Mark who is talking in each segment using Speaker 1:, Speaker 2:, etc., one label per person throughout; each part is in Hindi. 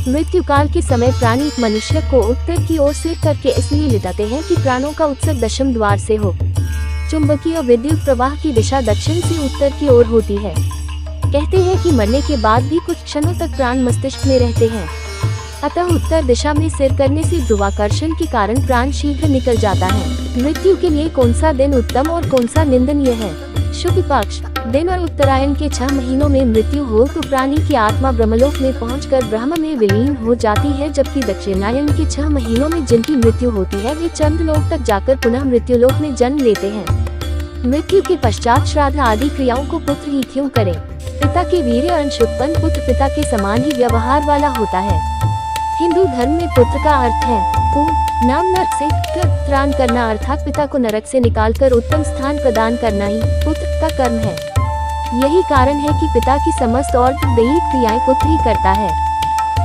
Speaker 1: मृत्यु काल के समय प्राणी मनुष्य को उत्तर की ओर सिर करके इसलिए लिटाते हैं कि प्राणों का उत्सर्ग दशम द्वार से हो। चुंबकीय विद्युत प्रवाह की दिशा दक्षिण से उत्तर की ओर होती है। कहते हैं कि मरने के बाद भी कुछ क्षणों तक प्राण मस्तिष्क में रहते हैं, अतः उत्तर दिशा में सिर करने से ध्रुवाकर्षण के कारण प्राण शीघ्र निकल जाता है। मृत्यु के लिए कौन सा दिन उत्तम और कौन सा निंदनीय है? शुक्ल पक्ष दिन और उत्तरायण के 6 महीनों में मृत्यु हो तो प्राणी की आत्मा ब्रह्मलोक में पहुंचकर ब्रह्म में विलीन हो जाती है, जबकि दक्षिणायन के 6 महीनों में जिनकी मृत्यु होती है वे चंद्रलोक तक जाकर पुनः मृत्युलोक में जन्म लेते हैं। मृत्यु के पश्चात श्राद्ध आदि क्रियाओं को पुत्र ही क्यों करें? पिता के वीर्य अंश उत्पन्न पुत्र पिता के समान ही व्यवहार वाला होता है। हिंदू धर्म में पुत्र का अर्थ है नाम नरक से त्राण करना, अर्थात पिता को नरक से निकालकर उत्तम स्थान प्रदान करना ही पुत्र का कर्म है। यही कारण है कि पिता की समस्त और दैहिक क्रियाएं पुत्र ही करता है।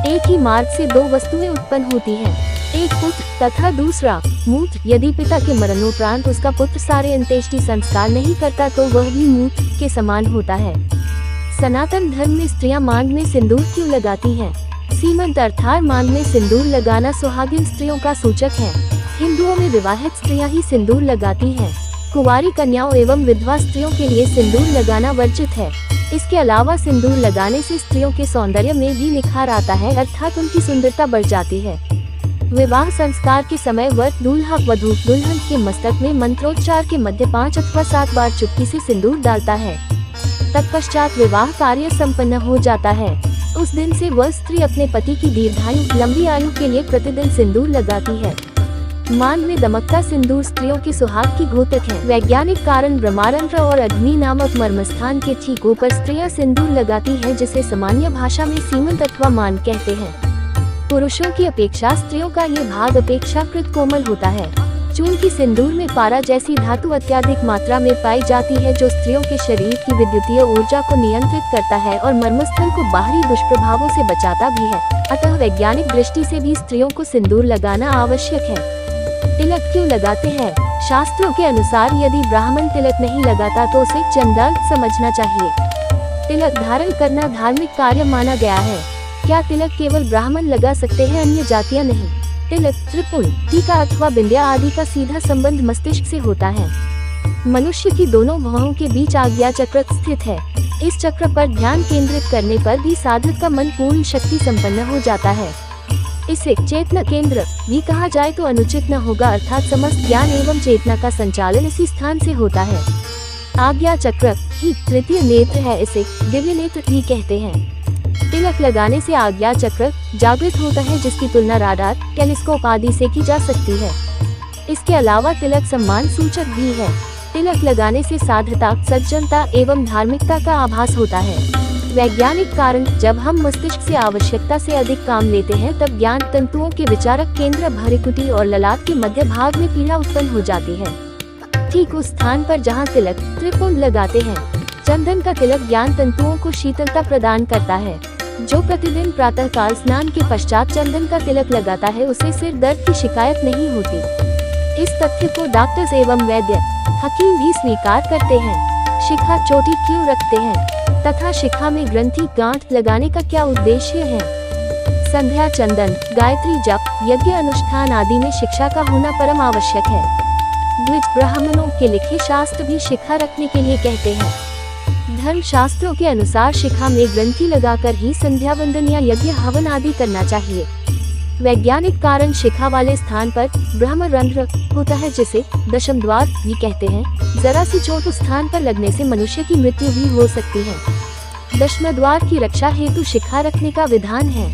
Speaker 1: एक ही मार्ग से 2 वस्तुएं उत्पन्न होती हैं, एक पुत्र तथा दूसरा मूत्र। यदि पिता के मरणोपरांत उसका पुत्र सारे अंत्येष्टि संस्कार नहीं करता तो वह भी मूत्र के समान होता है। सनातन धर्म में स्त्रियां मांग में सिंदूर क्यों लगाती हैं? सीमंत अर्थात मांग में सिंदूर लगाना सुहागिन स्त्रियों का सूचक है। हिंदुओं में विवाहित स्त्रियां ही सिंदूर लगाती हैं। कुंवारी कन्याओं एवं विधवा स्त्रियों के लिए सिंदूर लगाना वर्जित है। इसके अलावा सिंदूर लगाने से स्त्रियों के सौंदर्य में भी निखार आता है, अर्थात उनकी सुंदरता बढ़ जाती है। विवाह संस्कार के समय वर दूल्हा वधू दुल्हन के मस्तक में मंत्रोच्चार के मध्य 5 अथवा 7 बार चुटकी से सिंदूर डालता है। तत्पश्चात विवाह कार्य संपन्न हो जाता है। उस दिन से वह स्त्री अपने पति की दीर्घायु लंबी आयु के लिए प्रतिदिन सिंदूर लगाती है। मांग में दमकता सिंदूर स्त्रियों के सुहाग की घोतक है। वैज्ञानिक कारण ब्रह्मारंध्र और अग्नि नामक मर्मस्थान के ठीक ऊपर स्त्रियां सिंदूर लगाती हैं, जिसे सामान्य भाषा में सीमंत अथवा मान कहते हैं। पुरुषों की अपेक्षा स्त्रियों का ये भाग अपेक्षाकृत कोमल होता है। चूंकि सिंदूर में पारा जैसी धातु अत्यधिक मात्रा में पाई जाती है, जो स्त्रियों के शरीर की विद्युतीय ऊर्जा को नियंत्रित करता है और मर्मस्थल को बाहरी दुष्प्रभावों से बचाता भी है, अतः वैज्ञानिक दृष्टि से भी स्त्रियों को सिंदूर लगाना आवश्यक है। तिलक क्यों लगाते हैं? शास्त्रों के अनुसार यदि ब्राह्मण तिलक नहीं लगाता तो उसे चंडाल समझना चाहिए। तिलक धारण करना धार्मिक कार्य माना गया है। क्या तिलक केवल ब्राह्मण लगा सकते हैं, अन्य जातियां नहीं? तिलक, त्रिपुल, टीका अथवा बिंदिया आदि का सीधा संबंध मस्तिष्क से होता है। मनुष्य की दोनों भुवों के बीच आज्ञा चक्र स्थित है। इस चक्र पर ध्यान केंद्रित करने पर भी साधक का मन पूर्ण शक्ति संपन्न हो जाता है। इसे चेतना केंद्र भी कहा जाए तो अनुचित न होगा, अर्थात समस्त ज्ञान एवं चेतना का संचालन इसी स्थान से होता है। आज्ञा चक्र ही तृतीय नेत्र है, इसे दिव्य नेत्र भी कहते हैं। तिलक लगाने से आज्ञा चक्र जागृत होता है, जिसकी तुलना राडार, टेलीस्कोप आदि से की जा सकती है। इसके अलावा तिलक सम्मान सूचक भी है। तिलक लगाने से साधुता, सज्जनता एवं धार्मिकता का आभास होता है। वैज्ञानिक कारण, जब हम मस्तिष्क से आवश्यकता से अधिक काम लेते हैं तब ज्ञान तंतुओं के विचारक केंद्र भ्रूकुटी और ललाट के मध्य भाग में पीड़ा उत्पन्न हो जाती है, ठीक उस स्थान पर जहाँ तिलक त्रिपुंड लगाते हैं। चंदन का तिलक ज्ञान तंतुओं को शीतलता प्रदान करता है। जो प्रतिदिन प्रातः काल स्नान के पश्चात चंदन का तिलक लगाता है उसे सिर दर्द की शिकायत नहीं होती। इस तथ्य को डॉक्टर्स एवं वैद्य हकीम भी स्वीकार करते हैं। शिखा चोटी क्यों रखते हैं तथा शिखा में ग्रंथि गांठ लगाने का क्या उद्देश्य है? संध्या चंदन, गायत्री जप, यज्ञ अनुष्ठान आदि में शिक्षा का होना परम आवश्यक है। द्विज ब्राह्मणों के लिखे शास्त्र भी शिखा रखने के लिए कहते हैं। धर्म शास्त्रों के अनुसार शिखा में ग्रंथि लगाकर ही संध्या वंदन या यज्ञ हवन आदि करना चाहिए। वैज्ञानिक कारण, शिखा वाले स्थान पर ब्रह्मरंध्र होता है, जिसे दशम द्वार भी कहते हैं। जरा सी चोट उस स्थान पर लगने से मनुष्य की मृत्यु भी हो सकती है। दशम द्वार की रक्षा हेतु शिखा रखने का विधान है।